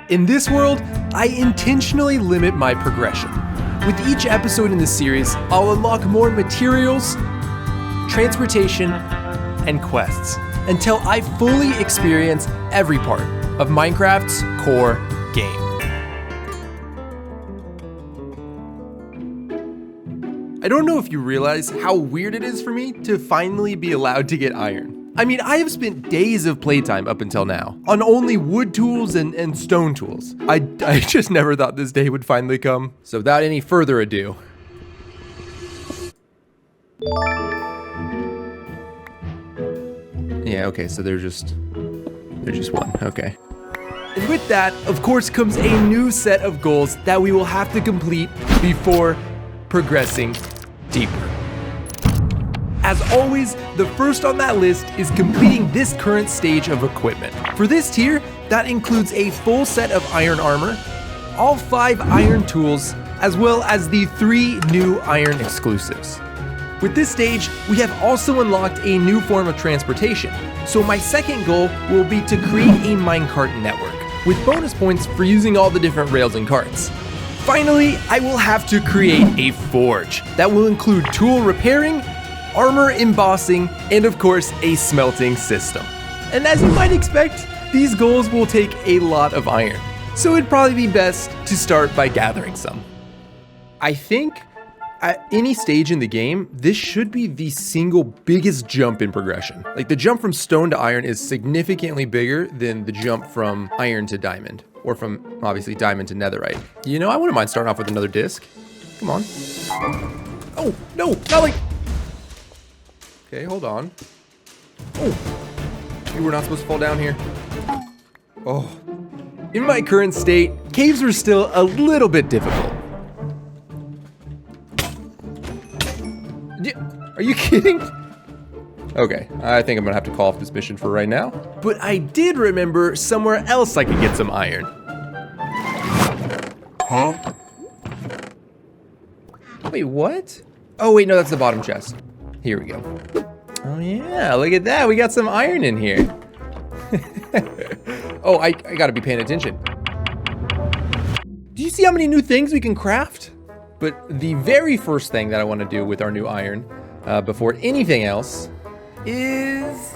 In this world, I intentionally limit my progression. With each episode in this series, I'll unlock more materials, transportation, and quests until I fully experience every part of Minecraft's core game. I don't know if you realize how weird it is for me to finally be allowed to get iron. I mean, I have spent days of playtime up until now on only wood tools and stone tools. I just never thought this day would finally come. So without any further ado. Yeah, okay, so they're just one, okay. And with that, of course, comes a new set of goals that we will have to complete before progressing deeper. As always, the first on that list is completing this current stage of equipment. For this tier, that includes a full set of iron armor, all 5 iron tools, as well as the 3 new iron exclusives. With this stage, we have also unlocked a new form of transportation. So my second goal will be to create a minecart network, with bonus points for using all the different rails and carts. Finally, I will have to create a forge that will include tool repairing, armor embossing, and of course, a smelting system. And as you might expect, these goals will take a lot of iron. So it'd probably be best to start by gathering some. I think at any stage in the game, this should be the single biggest jump in progression. Like the jump from stone to iron is significantly bigger than the jump from iron to diamond, or from obviously diamond to netherite. You know, I wouldn't mind starting off with another disc. Come on. Oh, no, not like... Okay, hold on. Oh, you were not supposed to fall down here. Oh. In my current state, caves are still a little bit difficult. Are you kidding? Okay, I think I'm gonna have to call off this mission for right now. But I did remember somewhere else I could get some iron. Huh? Wait, what? Oh wait, no, that's the bottom chest. Here we go. Oh yeah, look at that. We got some iron in here. Oh, I gotta be paying attention. Do you see how many new things we can craft? But the very first thing that I want to do with our new iron, before anything else, is...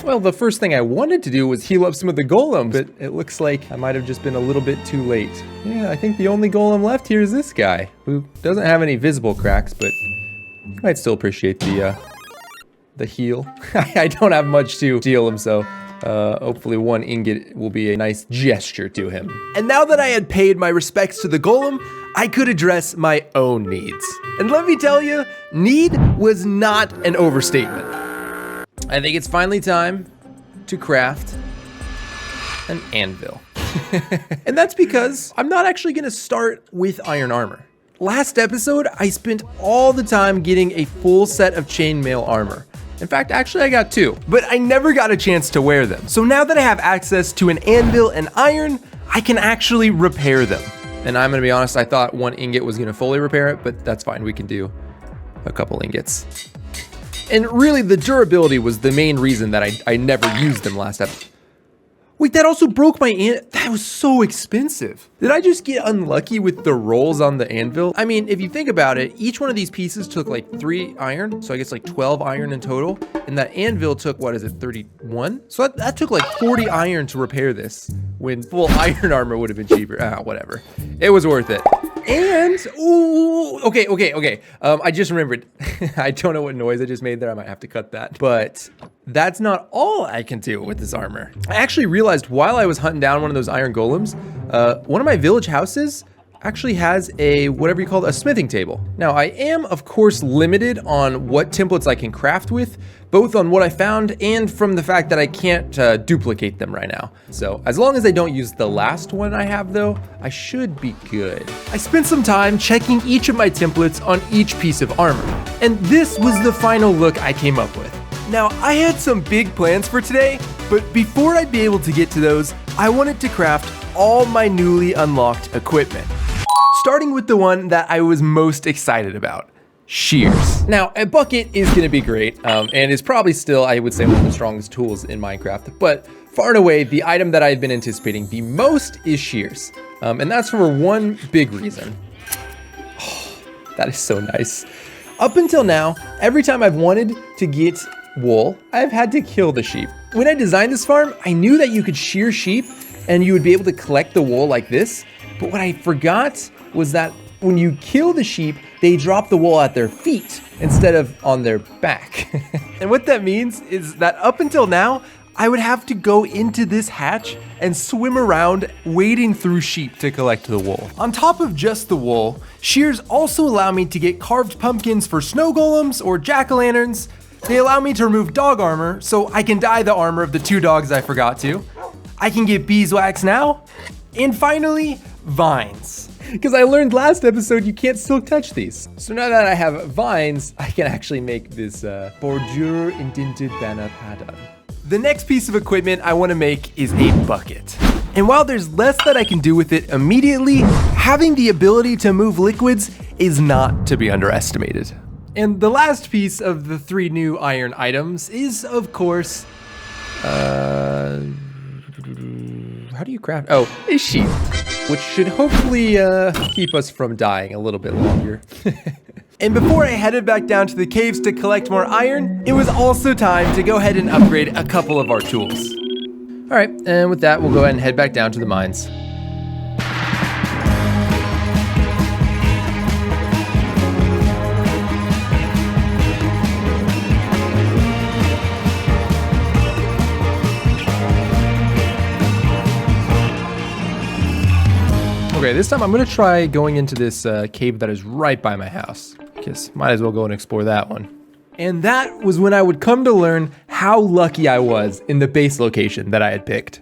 Well, the first thing I wanted to do was heal up some of the golems, but it looks like I might have just been a little bit too late. Yeah, I think the only golem left here is this guy, who doesn't have any visible cracks, but you might still appreciate the heal. I don't have much to heal him, so hopefully 1 ingot will be a nice gesture to him. And now that I had paid my respects to the golem, I could address my own needs. And let me tell you, need was not an overstatement. I think it's finally time to craft an anvil. And that's because I'm not actually gonna start with iron armor. Last episode, I spent all the time getting a full set of chainmail armor. In fact, actually I got 2, but I never got a chance to wear them. So now that I have access to an anvil and iron, I can actually repair them. And I'm gonna be honest, I thought 1 ingot was gonna fully repair it, but that's fine, we can do a couple ingots. And really, the durability was the main reason that I never used them last episode. Wait, that also broke my that was so expensive. Did I just get unlucky with the rolls on the anvil? I mean, if you think about it, each one of these pieces took like 3 iron, so I guess like 12 iron in total. And that anvil took, what is it, 31? So that took like 40 iron to repair this, when full iron armor would have been cheaper. Whatever. It was worth it. And, ooh, okay. I just remembered. I don't know what noise I just made there. I might have to cut that. But that's not all I can do with this armor. I actually realized while I was hunting down one of those iron golems, one of my village houses actually has a, whatever you call it, a smithing table. Now, I am, of course, limited on what templates I can craft with, both on what I found and from the fact that I can't duplicate them right now. So, as long as I don't use the last one I have, though, I should be good. I spent some time checking each of my templates on each piece of armor, and this was the final look I came up with. Now, I had some big plans for today, but before I'd be able to get to those, I wanted to craft all my newly unlocked equipment. Starting with the one that I was most excited about, shears. Now, a bucket is gonna be great, and is probably still, I would say, one of the strongest tools in Minecraft, but Far and away, the item that I had been anticipating the most is shears. And that's for one big reason. Oh, that is so nice. Up until now, every time I've wanted to get wool, I've had to kill the sheep. When I designed this farm, I knew that you could shear sheep and you would be able to collect the wool like this. But what I forgot was that when you kill the sheep, they drop the wool at their feet instead of on their back. And what that means is that up until now, I would have to go into this hatch and swim around wading through sheep to collect the wool. On top of just the wool, shears also allow me to get carved pumpkins for snow golems or jack-o'-lanterns. They allow me to remove dog armor, so I can dye the armor of the 2 dogs I forgot to. I can get beeswax now. And finally, vines. Because I learned last episode you can't still touch these. So now that I have vines, I can actually make this bordure indented banner pattern. The next piece of equipment I want to make is a bucket. And while there's less that I can do with it immediately, having the ability to move liquids is not to be underestimated. And the last piece of the 3 new iron items is, of course, how do you craft? Oh, a sheep, which should hopefully keep us from dying a little bit longer. And before I headed back down to the caves to collect more iron, it was also time to go ahead and upgrade a couple of our tools. All right, and with that, we'll go ahead and head back down to the mines. Okay, this time I'm gonna try going into this cave that is right by my house, because might as well go and explore that one. And that was when I would come to learn how lucky I was in the base location that I had picked.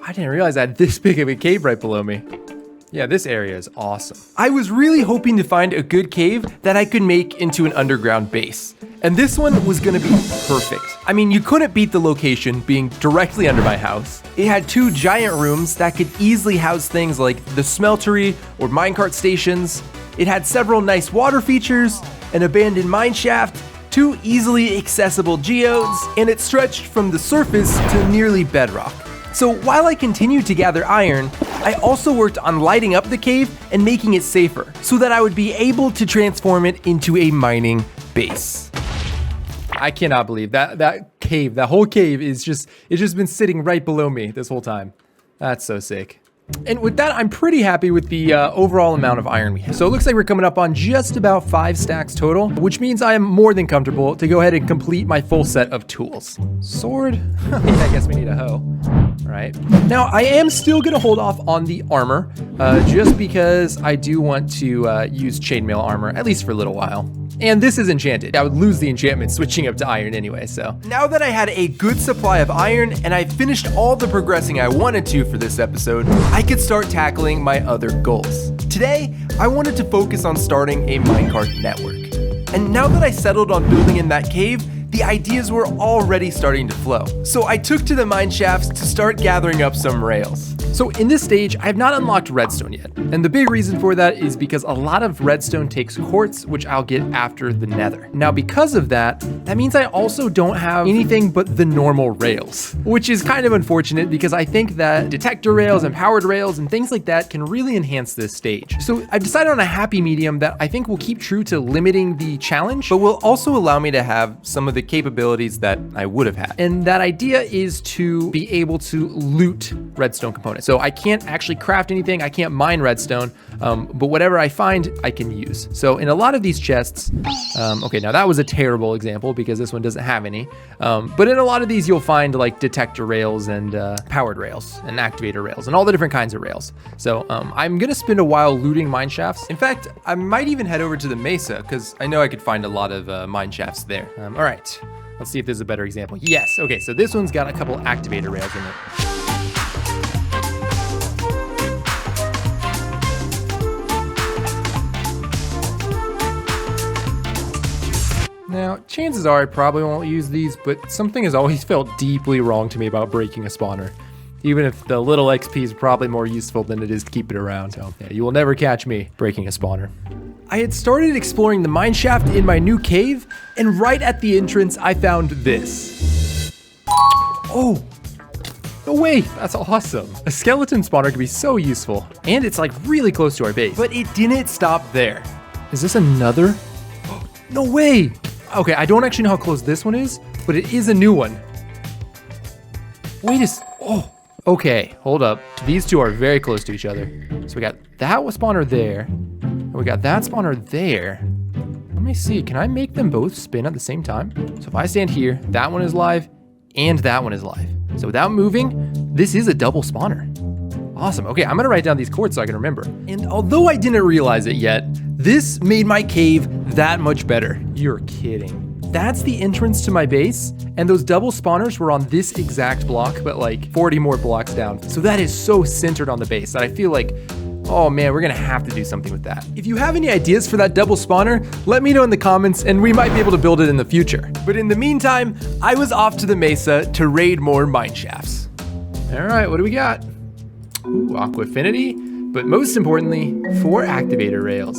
I didn't realize I had this big of a cave right below me. Yeah, this area is awesome. I was really hoping to find a good cave that I could make into an underground base. And this one was gonna be perfect. I mean, you couldn't beat the location being directly under my house. It had 2 giant rooms that could easily house things like the smeltery or minecart stations. It had several nice water features, an abandoned mineshaft, 2 easily accessible geodes, and it stretched from the surface to nearly bedrock. So while I continued to gather iron, I also worked on lighting up the cave and making it safer so that I would be able to transform it into a mining base. I cannot believe that cave, that whole cave it's just been sitting right below me this whole time. That's so sick. And with that, I'm pretty happy with the overall amount of iron we have. So it looks like we're coming up on just about 5 stacks total, which means I am more than comfortable to go ahead and complete my full set of tools. Sword? I guess we need a hoe. All right. Now, I am still gonna hold off on the armor, just because I do want to use chainmail armor, at least for a little while. And this is enchanted. I would lose the enchantment switching up to iron anyway, so. Now that I had a good supply of iron and I finished all the progressing I wanted to for this episode, I could start tackling my other goals. Today, I wanted to focus on starting a minecart network. And now that I settled on building in that cave, the ideas were already starting to flow. So I took to the mine shafts to start gathering up some rails. So in this stage, I have not unlocked redstone yet. And the big reason for that is because a lot of redstone takes quartz, which I'll get after the nether. Now, because of that, that means I also don't have anything but the normal rails, which is kind of unfortunate because I think that detector rails and powered rails and things like that can really enhance this stage. So I've decided on a happy medium that I think will keep true to limiting the challenge, but will also allow me to have some of the capabilities that I would have had. And that idea is to be able to loot redstone components. So I can't actually craft anything, I can't mine redstone, but whatever I find, I can use. So in a lot of these chests, okay, now that was a terrible example because this one doesn't have any, but in a lot of these you'll find like detector rails and powered rails and activator rails and all the different kinds of rails. So I'm gonna spend a while looting mine shafts. In fact, I might even head over to the mesa because I know I could find a lot of mine shafts there. All right, let's see if there's a better example. Yes, okay, so this one's got a couple activator rails in it. Now, chances are I probably won't use these, but something has always felt deeply wrong to me about breaking a spawner. even if the little XP is probably more useful than it is to keep it around. So yeah, you will never catch me breaking a spawner. I had started exploring the mineshaft in my new cave, and right at the entrance, I found this. Oh, no way, that's awesome. A skeleton spawner can be so useful, and it's like really close to our base. But it didn't stop there. Is this another? No way. Okay, I don't actually know how close this one is, but it is a new one. Wait a oh, okay, hold up. These two are very close to each other. So we got that spawner there, and we got that spawner there. Let me see, can I make them both spin at the same time? So if I stand here, that one is live, and that one is live. So without moving, this is a double spawner. Awesome, okay, I'm gonna write down these codes so I can remember. And although I didn't realize it yet, this made my cave that much better. You're kidding. That's the entrance to my base, and those double spawners were on this exact block, but like 40 more blocks down. So that is so centered on the base that I feel like, oh man, we're gonna have to do something with that. If you have any ideas for that double spawner, let me know in the comments and we might be able to build it in the future. But in the meantime, I was off to the mesa to raid more mineshafts. All right, what do we got? Ooh, aqua affinity, but most importantly, 4 activator rails.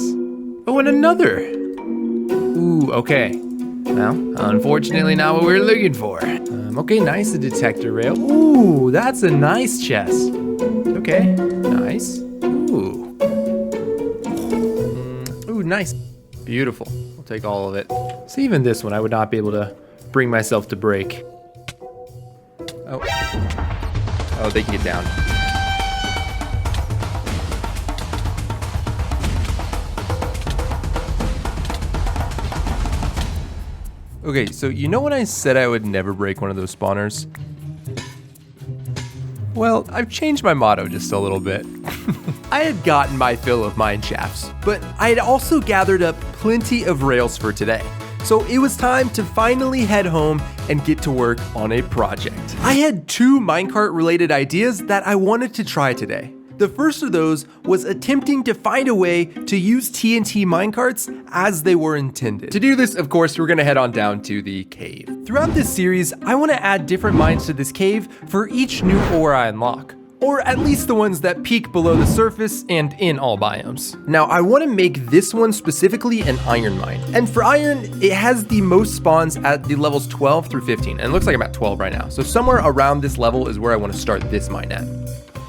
Oh, and another. Ooh, okay. Well, unfortunately not what we're looking for. Okay, nice, a detector rail. Ooh, that's a nice chest. Okay, nice. Ooh. Ooh, nice. Beautiful. We'll take all of it. So even this one, I would not be able to bring myself to break. Oh. Oh, they can get down. Okay, so you know when I said I would never break one of those spawners? Well, I've changed my motto just a little bit. I had gotten my fill of mineshafts, but I had also gathered up plenty of rails for today. So it was time to finally head home and get to work on a project. I had 2 minecart related ideas that I wanted to try today. The first of those was attempting to find a way to use TNT minecarts as they were intended. To do this, of course, we're gonna head on down to the cave. Throughout this series, I wanna add different mines to this cave for each new ore I unlock, or at least the ones that peak below the surface and in all biomes. Now, I wanna make this one specifically an iron mine. And for iron, it has the most spawns at the levels 12 through 15, and it looks like I'm at 12 right now. So somewhere around this level is where I wanna start this mine at.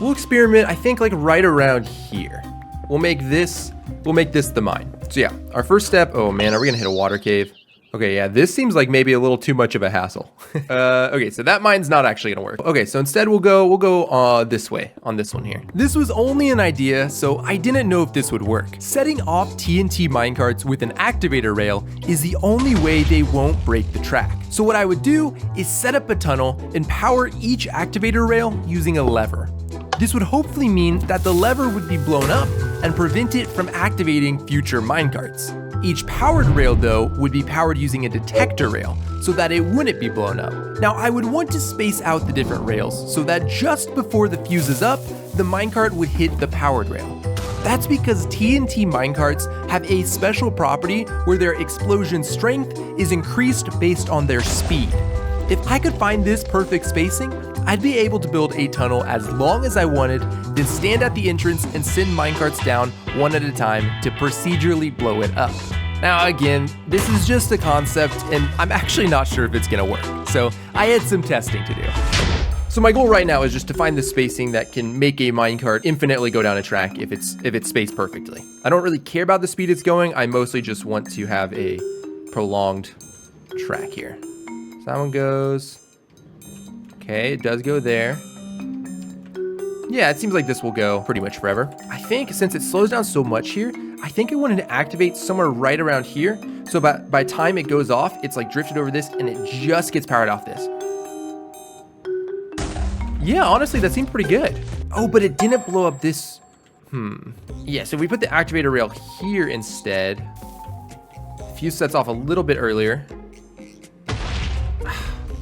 We'll experiment, I think, like right around here. We'll make this the mine. So yeah, our first step, oh man, are we gonna hit a water cave? Okay, yeah, this seems like maybe a little too much of a hassle. Okay, so that mine's not actually gonna work. Okay, so instead we'll go this way, on this one here. This was only an idea, so I didn't know if this would work. Setting off TNT minecarts with an activator rail is the only way they won't break the track. So what I would do is set up a tunnel and power each activator rail using a lever. This would hopefully mean that the lever would be blown up and prevent it from activating future minecarts. Each powered rail, though, would be powered using a detector rail, so that it wouldn't be blown up. Now, I would want to space out the different rails, so that just before the fuse is up, the minecart would hit the powered rail. That's because TNT minecarts have a special property where their explosion strength is increased based on their speed. If I could find this perfect spacing, I'd be able to build a tunnel as long as I wanted, then stand at the entrance and send minecarts down one at a time to procedurally blow it up. Now again, this is just a concept and I'm actually not sure if it's gonna work, so I had some testing to do. So my goal right now is just to find the spacing that can make a minecart infinitely go down a track if it's spaced perfectly. I don't really care about the speed it's going, I mostly just want to have a prolonged track here. So that one goes, okay, it does go there. Yeah, it seems like this will go pretty much forever. I think since it slows down so much here, I think I wanted to activate somewhere right around here. So by time it goes off, it's like drifted over this and it just gets powered off this. Yeah, honestly, that seemed pretty good. Oh, but it didn't blow up this. Yeah, so if we put the activator rail here instead, fuse sets off a little bit earlier.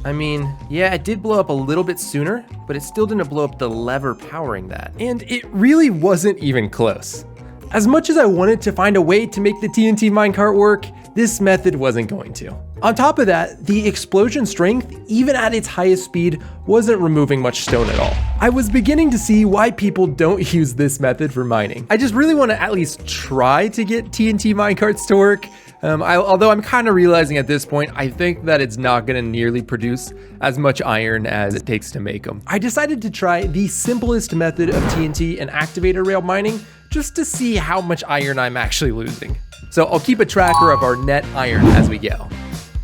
I mean, yeah, it did blow up a little bit sooner, but it still didn't blow up the lever powering that. And it really wasn't even close. As much as I wanted to find a way to make the TNT minecart work, this method wasn't going to. On top of that, the explosion strength, even at its highest speed, wasn't removing much stone at all. I was beginning to see why people don't use this method for mining. I just really want to at least try to get TNT minecarts to work. Although I'm kind of realizing at this point, I think that it's not going to nearly produce as much iron as it takes to make them. I decided to try the simplest method of TNT and activator rail mining just to see how much iron I'm actually losing. So I'll keep a tracker of our net iron as we go.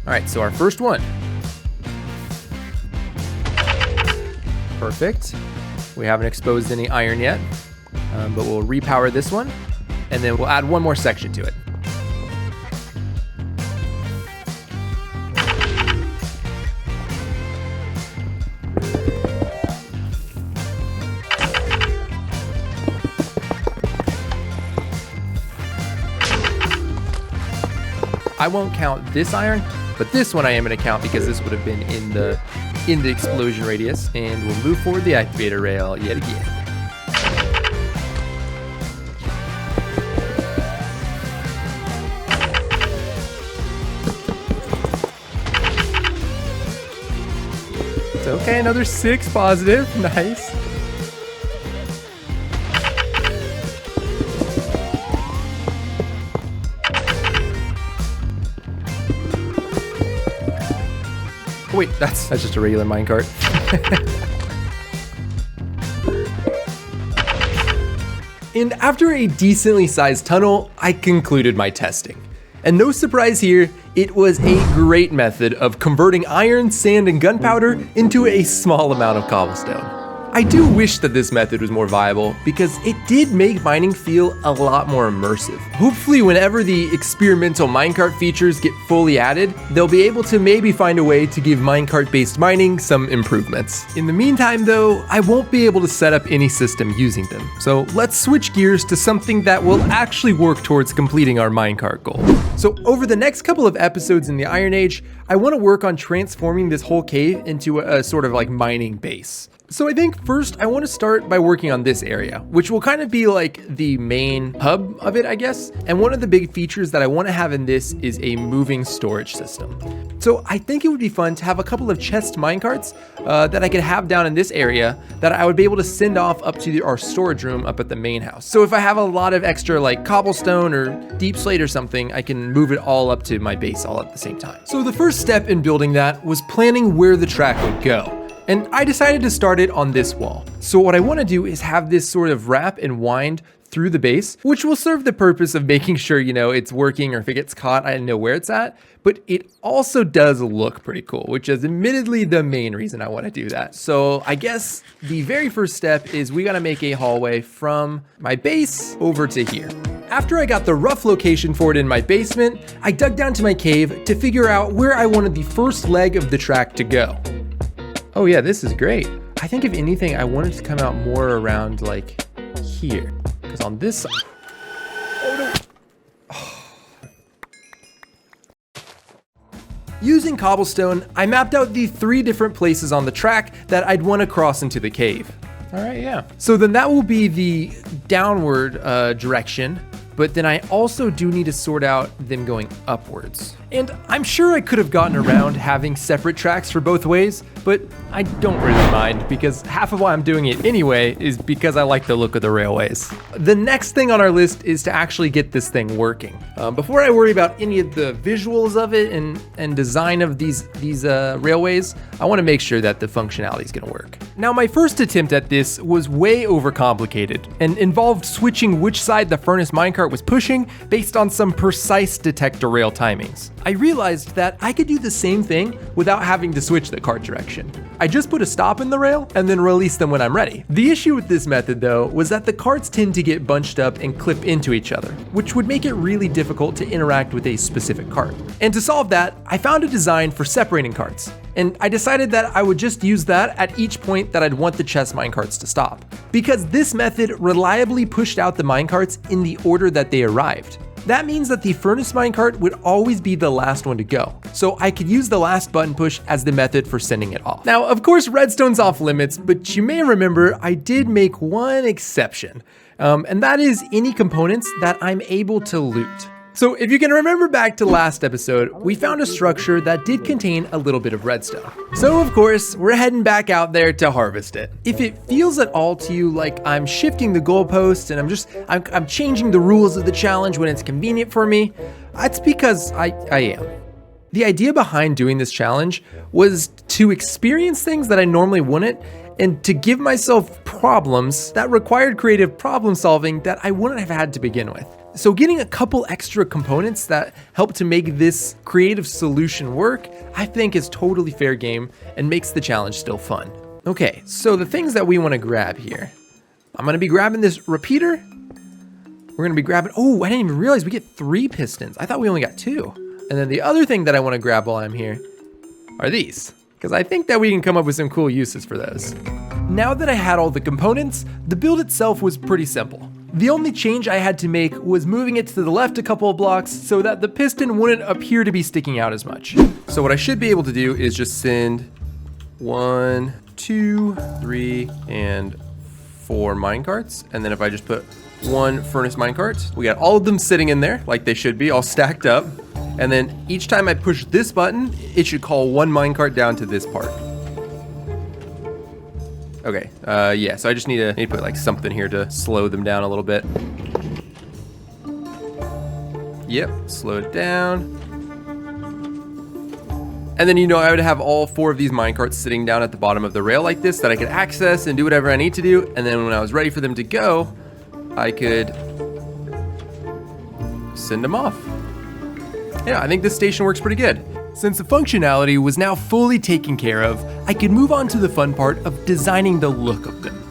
All right, so our first one. Perfect. We haven't exposed any iron yet, but we'll repower this one, and then we'll add one more section to it. I won't count this iron, but this one I am going to count because this would have been in the explosion radius, and we'll move forward the activator rail yet again. It's okay, another 6 positive, nice. Oh, wait, that's just a regular minecart. And after a decently sized tunnel, I concluded my testing. And no surprise here, it was a great method of converting iron, sand, and gunpowder into a small amount of cobblestone. I do wish that this method was more viable because it did make mining feel a lot more immersive. Hopefully whenever the experimental minecart features get fully added, they'll be able to maybe find a way to give minecart-based mining some improvements. In the meantime though, I won't be able to set up any system using them. So let's switch gears to something that will actually work towards completing our minecart goal. So over the next couple of episodes in the Iron Age, I want to work on transforming this whole cave into a sort of like mining base. So I think first I want to start by working on this area, which will kind of be like the main hub of it, I guess. And one of the big features that I want to have in this is a moving storage system. So I think it would be fun to have a couple of chest minecarts that I could have down in this area that I would be able to send off up to our storage room up at the main house. So if I have a lot of extra like cobblestone or deep slate or something, I can move it all up to my base all at the same time. So the first step in building that was planning where the track would go. And I decided to start it on this wall. So what I want to do is have this sort of wrap and wind through the base, which will serve the purpose of making sure, you know, it's working, or if it gets caught, I know where it's at. But it also does look pretty cool, which is admittedly the main reason I want to do that. So I guess the very first step is we got to make a hallway from my base over to here. After I got the rough location for it in my basement, I dug down to my cave to figure out where I wanted the first leg of the track to go. Oh yeah, this is great. I think if anything, I want it to come out more around like here. Because on this side, oh no. Using cobblestone, I mapped out the 3 different places on the track that I'd want to cross into the cave. All right, yeah. So then that will be the downward direction, but then I also do need to sort out them going upwards. And I'm sure I could have gotten around having separate tracks for both ways, but I don't really mind because half of why I'm doing it anyway is because I like the look of the railways. The next thing on our list is to actually get this thing working. Before I worry about any of the visuals of it and design of these railways, I want to make sure that the functionality is going to work. Now, my first attempt at this was way overcomplicated and involved switching which side the furnace minecart was pushing based on some precise detector rail timings. I realized that I could do the same thing without having to switch the cart direction. I just put a stop in the rail and then release them when I'm ready. The issue with this method though was that the carts tend to get bunched up and clip into each other, which would make it really difficult to interact with a specific cart. And to solve that, I found a design for separating carts. And I decided that I would just use that at each point that I'd want the chest minecarts to stop. Because this method reliably pushed out the minecarts in the order that they arrived. That means that the furnace minecart would always be the last one to go, so I could use the last button push as the method for sending it off. Now, of course, redstone's off limits, but you may remember I did make one exception, and that is any components that I'm able to loot. So if you can remember back to last episode, we found a structure that did contain a little bit of redstone. So of course, we're heading back out there to harvest it. If it feels at all to you like I'm shifting the goalposts and I'm changing the rules of the challenge when it's convenient for me, that's because I am. The idea behind doing this challenge was to experience things that I normally wouldn't, and to give myself problems that required creative problem solving that I wouldn't have had to begin with. So getting a couple extra components that help to make this creative solution work, I think is totally fair game and makes the challenge still fun. Okay, so the things that we want to grab here. I'm going to be grabbing this repeater. We're going to be grabbing, oh, I didn't even realize we get 3 pistons. I thought we only got 2. And then the other thing that I want to grab while I'm here are these, because I think that we can come up with some cool uses for those. Now that I had all the components, the build itself was pretty simple. The only change I had to make was moving it to the left a couple of blocks so that the piston wouldn't appear to be sticking out as much. So what I should be able to do is just send 1, 2, 3, and 4 minecarts. And then if I just put 1 furnace minecart, we got all of them sitting in there like they should be, all stacked up. And then each time I push this button, it should call 1 minecart down to this part. Okay, yeah, so I just need to put like something here to slow them down a little bit. Yep, slow it down. And then, I would have all 4 of these minecarts sitting down at the bottom of the rail like this that I could access and do whatever I need to do. And then when I was ready for them to go, I could send them off. Yeah, I think this station works pretty good. Since the functionality was now fully taken care of, I could move on to the fun part of designing the look of them.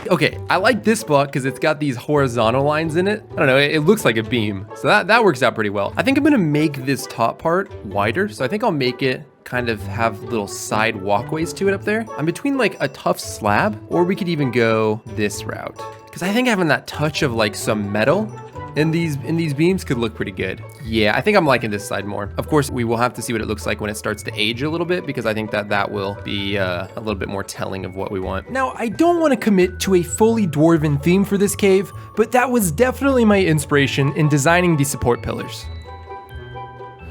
Okay, I like this block because it's got these horizontal lines in it. I don't know, it looks like a beam. So that works out pretty well. I think I'm gonna make this top part wider. So I think I'll make it kind of have little side walkways to it up there. I'm between like a tough slab, or we could even go this route. Because I think having that touch of like some metal in these beams could look pretty good. Yeah, I think I'm liking this side more. Of course, we will have to see what it looks like when it starts to age a little bit, because I think that will be a little bit more telling of what we want. Now, I don't want to commit to a fully dwarven theme for this cave, but that was definitely my inspiration in designing the support pillars.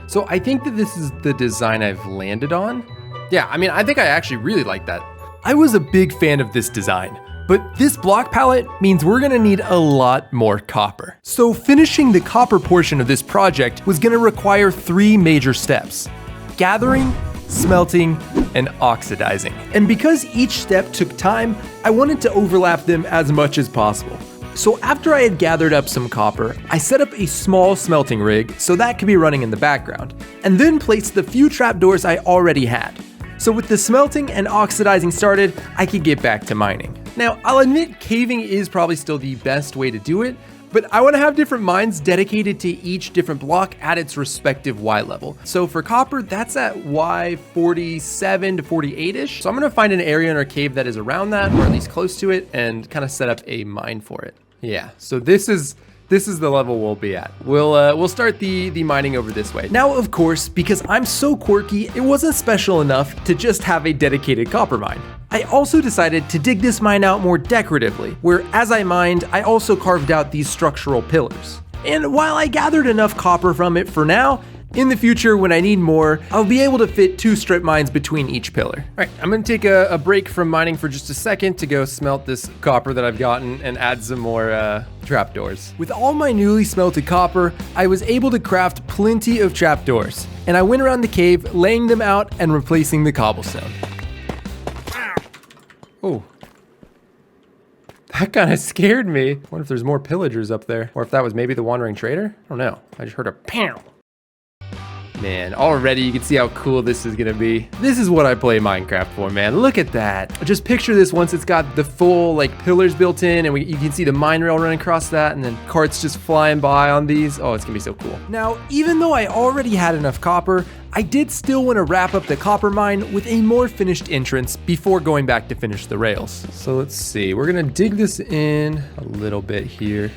So I think that this is the design I've landed on. Yeah, I mean, I think I actually really like that. I was a big fan of this design. But this block palette means we're gonna need a lot more copper. So finishing the copper portion of this project was gonna require 3 major steps: gathering, smelting, and oxidizing. And because each step took time, I wanted to overlap them as much as possible. So after I had gathered up some copper, I set up a small smelting rig so that could be running in the background, and then placed the few trapdoors I already had. So with the smelting and oxidizing started, I could get back to mining. Now, I'll admit caving is probably still the best way to do it, but I want to have different mines dedicated to each different block at its respective Y level. So for copper, that's at Y 47 to 48-ish. So I'm going to find an area in our cave that is around that, or at least close to it, and kind of set up a mine for it. Yeah, so this is the level we'll be at. We'll start the mining over this way. Now, of course, because I'm so quirky, it wasn't special enough to just have a dedicated copper mine. I also decided to dig this mine out more decoratively, where as I mined, I also carved out these structural pillars. And while I gathered enough copper from it for now, in the future, when I need more, I'll be able to fit 2 strip mines between each pillar. All right, I'm gonna take a break from mining for just a second to go smelt this copper that I've gotten and add some more trapdoors. With all my newly smelted copper, I was able to craft plenty of trapdoors, and I went around the cave laying them out and replacing the cobblestone. Oh. That kind of scared me. I wonder if there's more pillagers up there, or if that was maybe the wandering trader? I don't know. I just heard a pow. Man, already you can see how cool this is gonna be. This is what I play Minecraft for, man. Look at that. Just picture this once it's got the full like pillars built in, and you can see the mine rail running across that, and then carts just flying by on these. Oh, it's gonna be so cool. Now, even though I already had enough copper, I did still want to wrap up the copper mine with a more finished entrance before going back to finish the rails. So let's see, we're gonna dig this in a little bit here.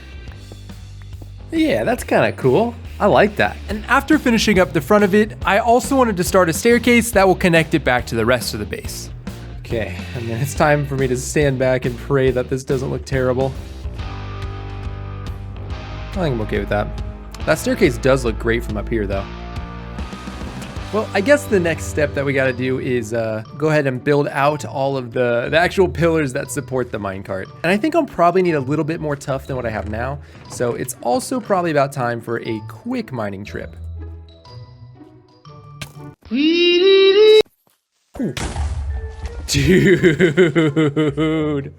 Yeah, that's kind of cool. I like that. And after finishing up the front of it, I also wanted to start a staircase that will connect it back to the rest of the base. Okay, and then it's time for me to stand back and pray that this doesn't look terrible. I think I'm okay with that. That staircase does look great from up here, though. Well, I guess the next step that we got to do is go ahead and build out all of the actual pillars that support the minecart. And I think I'll probably need a little bit more tuff than what I have now. So it's also probably about time for a quick mining trip. Ooh. Dude.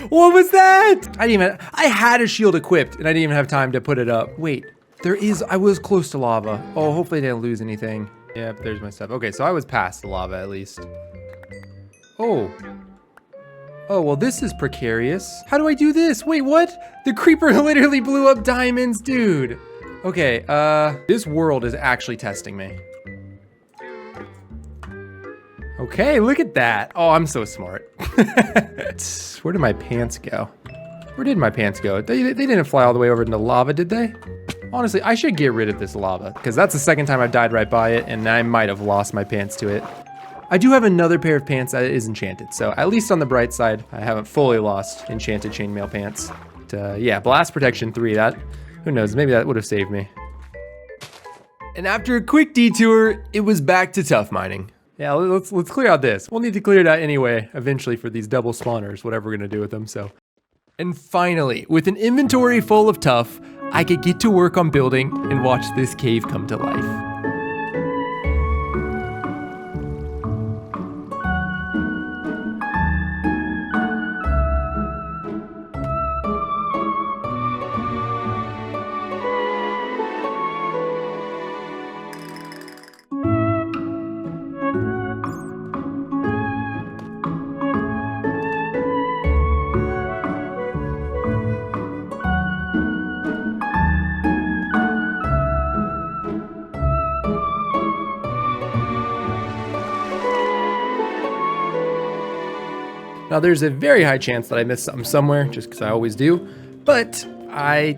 What was that? I had a shield equipped and I didn't even have time to put it up. Wait. I was close to lava. Oh, hopefully I didn't lose anything. Yep, there's my stuff. Okay, so I was past the lava at least. Oh. Oh, well, this is precarious. How do I do this? Wait, what? The creeper literally blew up diamonds, dude. Okay, this world is actually testing me. Okay, look at that. Oh, I'm so smart. Where did my pants go? Where did my pants go? They didn't fly all the way over into lava, did they? Honestly, I should get rid of this lava because that's the second time I've died right by it and I might have lost my pants to it. I do have another pair of pants that is enchanted, so at least on the bright side, I haven't fully lost enchanted chainmail pants. But, yeah, blast protection 3, who knows, maybe that would have saved me. And after a quick detour, it was back to tough mining. Yeah, let's clear out this. We'll need to clear it out anyway, eventually for these double spawners, whatever we're gonna do with them, so. And finally, with an inventory full of tuff, I could get to work on building and watch this cave come to life. Now there's a very high chance that I missed something somewhere, just because I always do, but I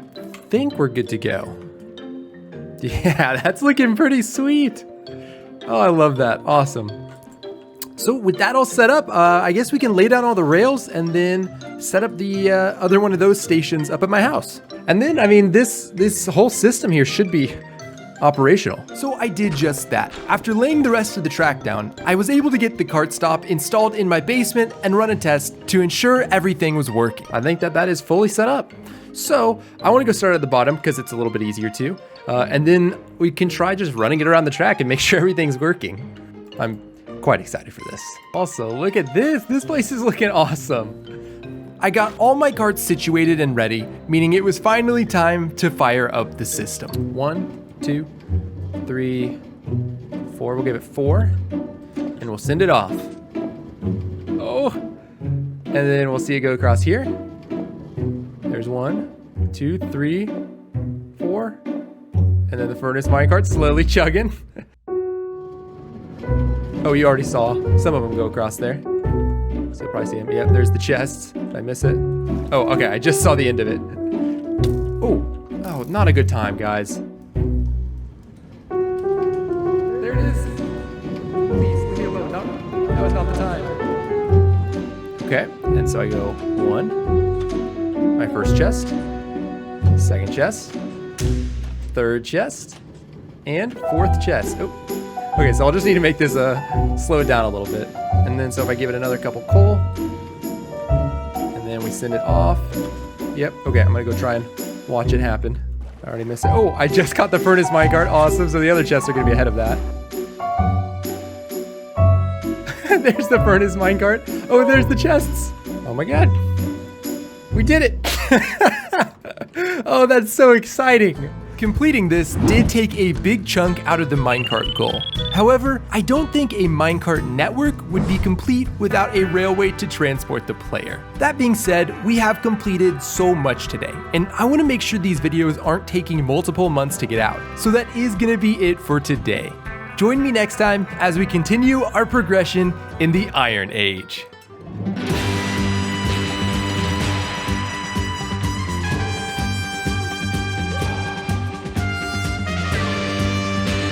think we're good to go. Yeah, that's looking pretty sweet. Oh, I love that, awesome. So with that all set up, I guess we can lay down all the rails and then set up the other one of those stations up at my house. And then, I mean, this whole system here should be operational. So I did just that. After laying the rest of the track down, I was able to get the cart stop installed in my basement and run a test to ensure everything was working. I think that is fully set up. So I want to go start at the bottom because it's a little bit easier too. And then we can try just running it around the track and make sure everything's working. I'm quite excited for this. Also, look at this. This place is looking awesome. I got all my carts situated and ready, meaning it was finally time to fire up the system. 1, 2, 3, 4. We'll give it 4 and we'll send it off. Oh, and then we'll see it go across here. There's 1, 2, 3, 4, and then the furnace minecart slowly chugging. Oh, you already saw some of them go across there. So probably see them. Yep, there's the chests. Did I miss it? Oh, okay, I just saw the end of it. Oh, not a good time, guys. That was not the time. Okay, and so I go 1, my first chest, second chest, third chest, and fourth chest. Oh, okay, so I'll just need to make this slow it down a little bit. And then so if I give it another couple coal, and then we send it off. Yep, okay, I'm gonna go try and watch it happen. I already missed it. Oh, I just got the furnace minecart, awesome. So the other chests are gonna be ahead of that. There's the furnace minecart. Oh, there's the chests. Oh my god. We did it. Oh, that's so exciting. Completing this did take a big chunk out of the minecart goal. However, I don't think a minecart network would be complete without a railway to transport the player. That being said, we have completed so much today, and I want to make sure these videos aren't taking multiple months to get out. So that is going to be it for today. Join me next time as we continue our progression in the Iron Age.